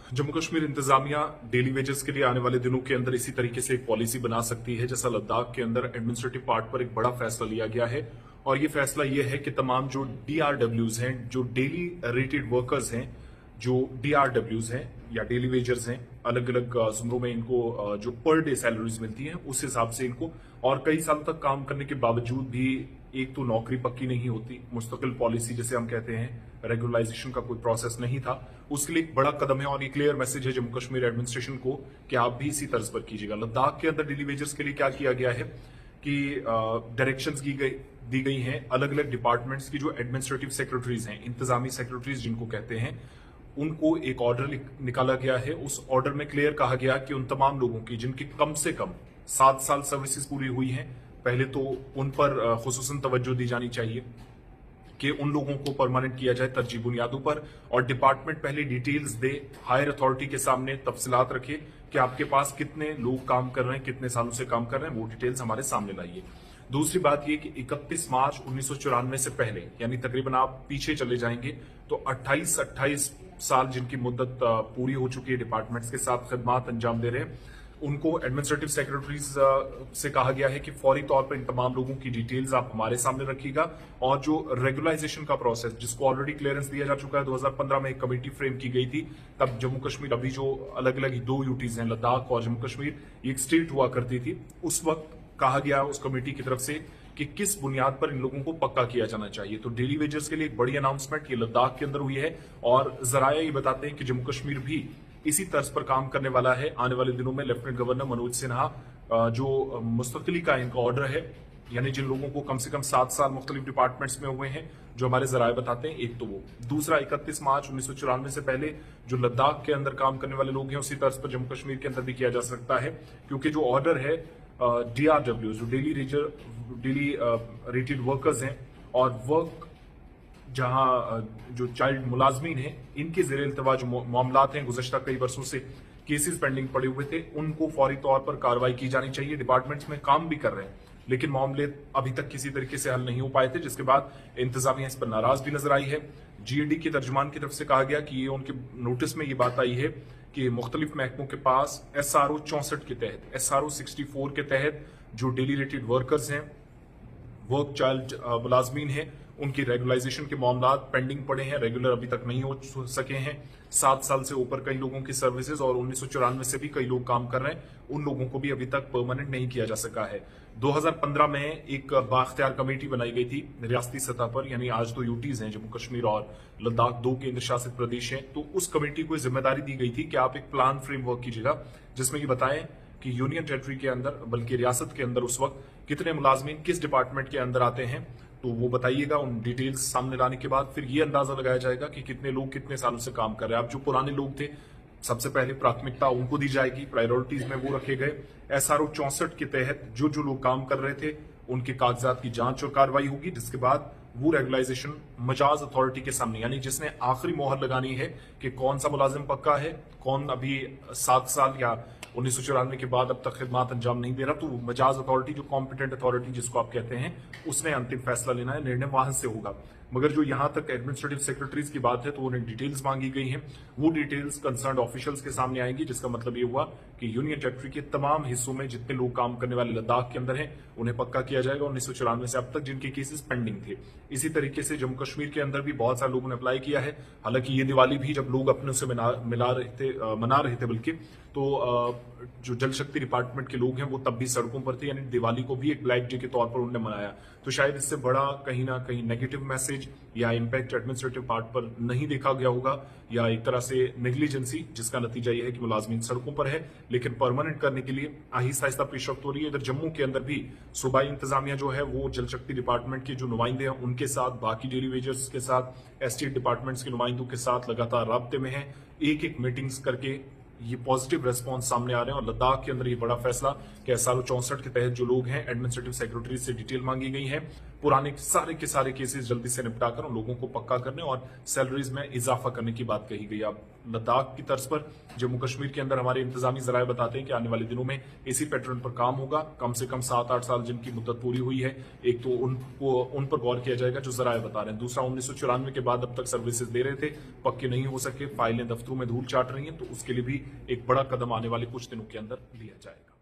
जम्मू कश्मीर इंतजामिया daily wages के लिए आने वाले दिनों के अंदर इसी तरीके से एक पॉलिसी बना सकती है जैसा लद्दाख के अंदर एडमिनिस्ट्रेटिव पार्ट पर एक बड़ा फैसला लिया गया है। और ये फैसला ये है कि तमाम जो डीआरडब्ल्यूज हैं, जो डेली रेटेड वर्कर्स हैं, जो डीआरडब्ल्यूज हैं या डेली वेजर्स हैं, अलग अलग जुमरों में इनको जो पर डे सैलरीज मिलती हैं उस हिसाब से इनको, और कई सालों तक काम करने के बावजूद भी एक तो नौकरी पक्की नहीं होती, मुस्तकिल पॉलिसी जिसे हम कहते हैं, रेगुलराइजेशन का कोई प्रोसेस नहीं था, उसके लिए एक बड़ा कदम है। और ये क्लियर मैसेज है जम्मू कश्मीर एडमिनिस्ट्रेशन को कि आप भी इसी तर्ज पर कीजिएगा। लद्दाख के अंदर डेली वेजर्स के लिए क्या किया गया है कि डायरेक्शंस दी गई हैं अलग अलग डिपार्टमेंट्स की जो एडमिनिस्ट्रेटिव सेक्रेटरीज हैं, इंतजामी सेक्रेटरीज जिनको कहते हैं, उनको एक ऑर्डर निकाला गया है। उस ऑर्डर में क्लियर कहा गया कि उन तमाम लोगों की जिनकी कम से कम 7 साल सर्विसेज पूरी हुई हैं, पहले तो उन पर खुसूसन तवज्जो दी जानी चाहिए कि उन लोगों को परमानेंट किया जाए तरजीह बुनियादों पर, और डिपार्टमेंट पहले डिटेल्स दे, हायर अथॉरिटी के सामने तफसीलात रखे कि आपके पास कितने लोग काम कर रहे हैं, कितने सालों से काम कर रहे हैं, वो डिटेल्स हमारे सामने लाइए। दूसरी बात यह कि 31 मार्च 1994 से पहले, यानी तकरीबन आप पीछे चले जाएंगे तो 28 साल जिनकी मुद्दत पूरी हो चुकी है, डिपार्टमेंट्स के साथ खदमात अंजाम दे रहे हैं, उनको एडमिनिस्ट्रेटिव सेक्रेटरीज से कहा गया है कि फौरी तौर पर इन तमाम लोगों की डिटेल्स आप हमारे सामने रखिएगा। और जो रेगुलाइजेशन का प्रोसेस, जिसको ऑलरेडी क्लियरेंस दिया जा चुका है, 2015 में एक कमेटी फ्रेम की गई थी, तब जम्मू कश्मीर, अभी जो अलग अलग 2 यूटीज हैं, लद्दाख और जम्मू कश्मीर, एक स्टेट हुआ करती थी, उस वक्त कहा गया उस कमेटी की तरफ से कि किस बुनियाद पर इन लोगों को पक्का किया जाना चाहिए। तो डेली वेजर्स के लिए एक बड़ी अनाउंसमेंट ये लद्दाख के अंदर हुई है, और जराया ये बताते हैं कि जम्मू कश्मीर भी इसी तर्ज पर काम करने वाला है। आने वाले दिनों में लेफ्टिनेंट गवर्नर मनोज सिन्हा जो मुस्तकिली का इनका ऑर्डर है, यानी जिन लोगों को कम से कम 7 साल मुख्तलिफ डिपार्टमेंट्स में हुए हैं, जो हमारे जराये बताते हैं, एक तो वो, दूसरा 31 मार्च 1994 से पहले जो लद्दाख के अंदर काम करने वाले लोग हैं, उसी तर्ज पर जम्मू कश्मीर के अंदर भी किया जा सकता है, क्योंकि जो ऑर्डर है डीआरडब्ल्यू, जो डेली रेटेड वर्कर्स हैं, और वर्क जहां जो चाइल्ड मुलाजमीन हैं, इनके ज़ेर इल्तवा जो मामलात हैं, गुज़श्ता कई बरसों से केसेस पेंडिंग पड़े हुए थे, उनको फौरी तौर पर कार्रवाई की जानी चाहिए। डिपार्टमेंट्स में काम भी कर रहे हैं, लेकिन मामले अभी तक किसी तरीके से हल नहीं हो पाए थे, जिसके बाद इंतजामिया इस पर नाराज भी नजर आई है। जीएडी के तर्जुमान की तरफ से कहा गया कि ये उनके नोटिस में ये बात आई है कि मुख्तलिफ महकमों के पास SRO 64 के तहत, SRO 64 के तहत जो डेली रेटेड वर्कर्स हैं, वर्क चाइल्ड मुलाजमीन हैं, उनकी रेगुलाइजेशन के मामला पेंडिंग पड़े हैं, रेगुलर अभी तक नहीं हो सके हैं। 7 साल से ऊपर कई लोगों की सर्विसेज, और 1994 से भी कई लोग काम कर रहे हैं, उन लोगों को भी अभी तक परमानेंट नहीं किया जा सका है। 2015 में एक बाख्तियार कमेटी बनाई गई थी रियासती सतह पर, यानी आज तो यूटीज हैं, जम्मू कश्मीर और लद्दाख 2 केंद्र शासित प्रदेश हैं, तो उस कमेटी को जिम्मेदारी दी गई थी कि आप एक प्लान फ्रेमवर्क कीजिएगा जिसमें ये बताएं कि यूनियन टेरिटरी के अंदर, बल्कि रियासत के अंदर उस वक्त कितने मुलाजमीन किस डिपार्टमेंट के अंदर आते हैं, तो वो बताइएगा। उन डिटेल्स सामने लाने के बाद फिर ये अंदाजा लगाया जाएगा कि कितने लोग कितने सालों से काम कर रहे हैं। अब जो पुराने लोग थे, सबसे पहले प्राथमिकता उनको दी जाएगी, प्रायोरिटीज में वो रखे गए। SRO 64 के तहत जो जो लोग काम कर रहे थे, उनके कागजात की जांच और कार्रवाई होगी, जिसके बाद वो रेगुलाइजेशन मजाज अथॉरिटी के सामने, यानी जिसने आखिरी मोहर लगानी है कि कौन सा मुलाजिम पक्का है, कौन अभी 7 साल या 1994 के बाद अब तक खिदमात अंजाम नहीं दे रहा, तो मजाज अथॉरिटी, जो कॉम्पिटेंट अथॉरिटी जिसको आप कहते हैं, उसने अंतिम फैसला लेना है, निर्णय वहां से होगा। मगर जो यहां तक एडमिनिस्ट्रेटिव सेक्रेटरीज की बात है, तो उन्हें डिटेल्स मांगी गई हैं, वो डिटेल्स कंसर्न ऑफिशियल्स के सामने आएंगी, जिसका मतलब ये हुआ कि यूनियन टेरिटरी के तमाम हिस्सों में जितने लोग काम करने वाले लद्दाख के अंदर हैं, उन्हें पक्का किया जाएगा 1994 से अब तक जिनके केसेस पेंडिंग थे। इसी तरीके से जम्मू कश्मीर के अंदर भी बहुत सारे लोगों ने अप्लाई किया है। हालांकि ये दिवाली भी जब लोग अपने से मना रहे थे, बल्कि तो जो जल शक्ति डिपार्टमेंट के लोग हैं वो तब भी सड़कों पर थे, यानी दिवाली को भी एक ब्लैक डे के तौर पर उन्होंने मनाया। तो शायद इससे बड़ा कहीं ना कहीं नेगेटिव मैसेज या इम्पैक्ट एडमिनिस्ट्रेटिव पार्ट पर नहीं देखा गया होगा, या एक तरह से नेग्लिजेंसी, जिसका नतीजा यह है कि मुलाजमीन सड़कों पर है। लेकिन परमानेंट करने के लिए आहिस्ता आहिस्ता पेशरफ्त हो रही है। इधर जम्मू के अंदर भी सूबाई इंतजामिया जो है वो जल शक्ति डिपार्टमेंट के जो नुमाइंदे हैं उनके साथ, बाकी डेली वेजर्स के साथ, एस्टेट डिपार्टमेंट्स के नुमाइंदों के साथ लगातार राब्ते में है, एक मीटिंग्स करके ये पॉजिटिव रेस्पॉन्स सामने आ रहे हैं। और लद्दाख के अंदर ये बड़ा फैसला कि SRO 64 के तहत जो लोग हैं, एडमिनिस्ट्रेटिव सेक्रेटरी से डिटेल मांगी गई है, पुराने सारे के सारे केसेस जल्दी से निपटाकर उन लोगों को पक्का करने और सैलरीज में इजाफा करने की बात कही गई। अब लद्दाख की तर्ज पर जम्मू कश्मीर के अंदर हमारे इंतजामी जराये बताते हैं कि आने वाले दिनों में इसी पैटर्न पर काम होगा। कम से कम 7-8 साल जिनकी मुद्दत पूरी हुई है, एक तो उन पर गौर किया जाएगा जो जराये बता रहे हैं। दूसरा, 1994 के बाद अब तक सर्विसेज दे रहे थे, पक्के नहीं हो सके, फाइलें दफ्तरों में धूल चाट रही हैं, तो उसके लिए भी एक बड़ा कदम आने वाले कुछ दिनों के अंदर लिया जाएगा।